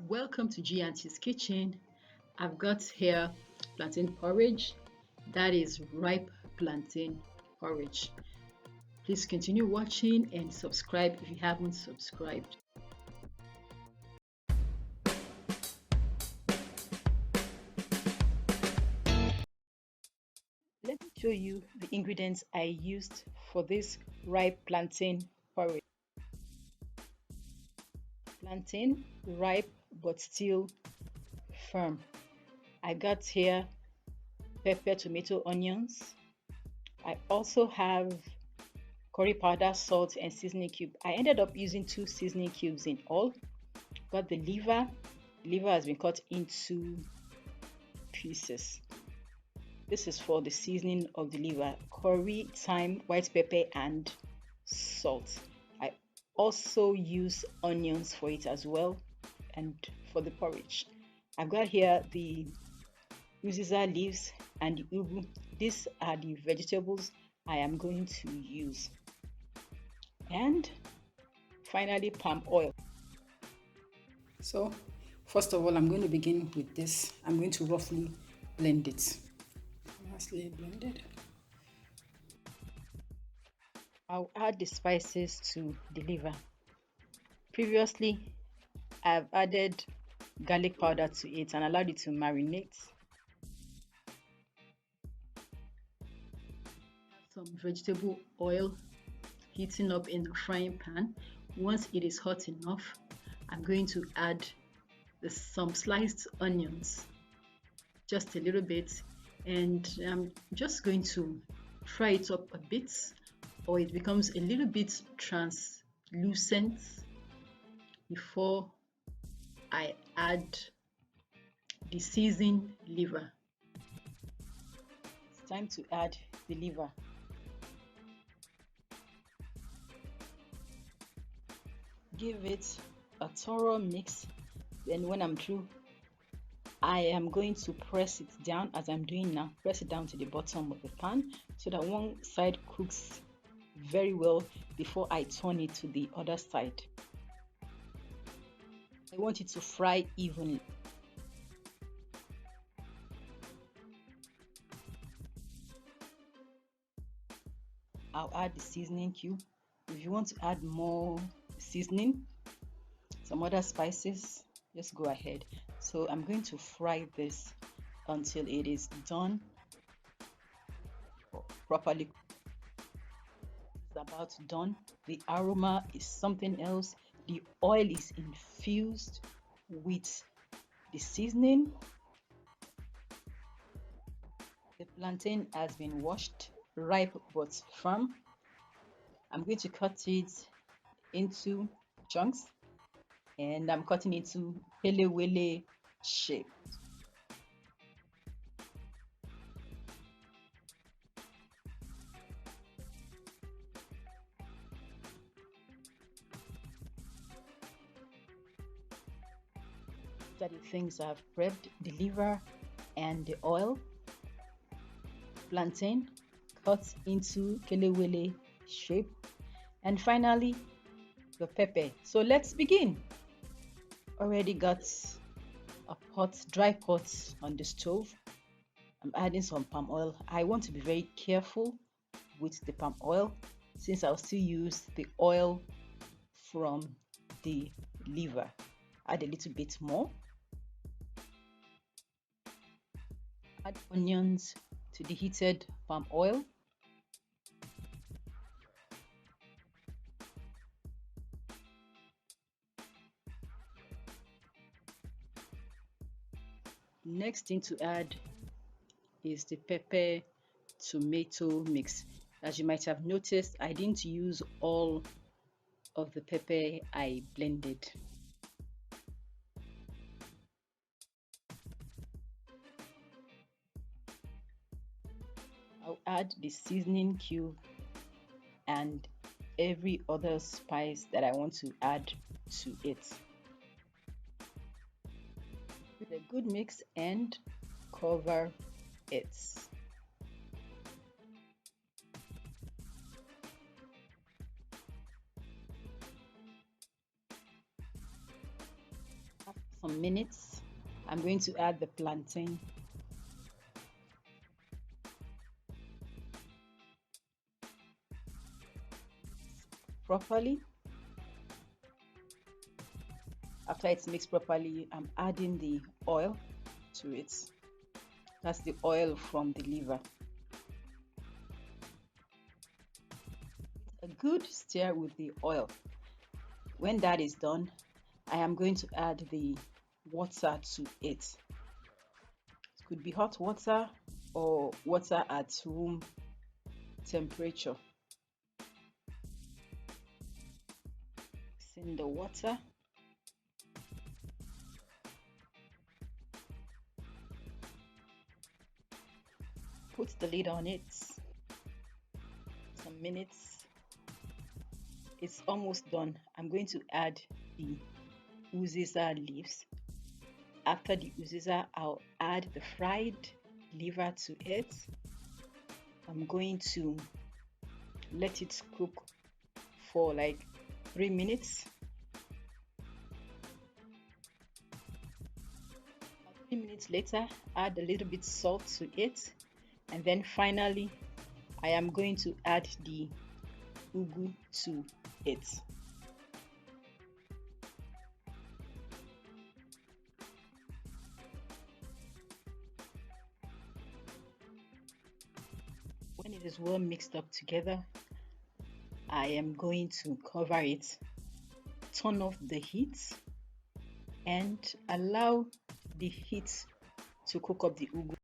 Welcome to G Auntie's Kitchen. I've got here plantain porridge. That is ripe plantain porridge. Please continue watching and subscribe if you haven't subscribed. Let me show you the ingredients I used for this ripe plantain porridge. Plantain, ripe but still firm. I got here pepper, tomato, onions. I also have curry powder, salt, and seasoning cube. I ended up using 2 seasoning cubes in all. Got the liver. The liver has been cut into pieces. This is for the seasoning of the liver: curry, thyme, white pepper, and salt. I also use onions for it as well, and for the porridge. I've got here the uziza leaves and the ugu. These are the vegetables I am going to use. And finally, palm oil. So, first of all, I'm going to begin with this. I'm going to roughly blend it. Nicely blended. I'll add the spices to the liver. Previously, I've added garlic powder to it and allowed it to marinate. Some vegetable oil heating up in the frying pan. Once it is hot enough, I'm going to add some sliced onions, just a little bit, and I'm just going to fry it up a bit, or it becomes a little bit translucent before I add the seasoned liver. It's time to add the liver. Give it a thorough mix. Then when I'm through, I am going to press it down as I'm doing now. Press it down to the bottom of the pan so that one side cooks very well before I turn it to the other side. I want it to fry evenly. I'll add the seasoning cube. If you want to add more seasoning, some other spices, just go ahead. So I'm going to fry this until it is done properly. It's about done. The aroma is something else. The oil is infused with the seasoning. The plantain has been washed, ripe but firm. I'm going to cut it into chunks, and I'm cutting it into pelewele shape. After the things I've prepped, the liver and the oil, plantain cut into kelewele shape, and finally the pepper. So let's begin. Already got a dry pot on the stove. I'm adding some palm oil. I want to be very careful with the palm oil since I'll still use the oil from the liver. Add a little bit more. Add onions to the heated palm oil. Next thing to add is the pepper tomato mix. As you might have noticed, I didn't use all of the pepper I blended. I'll add the seasoning cube and every other spice that I want to add to it. With a good mix and cover it. some minutes. I'm going to add the plantain properly. After it's mixed properly, I'm adding the oil to it. That's the oil from the liver. A good stir with the oil. When that is done, I am going to add the water to it. It could be hot water or water at room temperature. Mix in the water. Put the lid on it. Some minutes. It's almost done. I'm going to add the uziza leaves. After the uziza, I'll add the fried liver to it. I'm going to let it cook for like 3 minutes. 3 minutes later, add a little bit salt to it, and then finally I am going to add the ugu to it. When it is well mixed up together, I am going to cover it, turn off the heat, and allow the heat to cook up the ugu.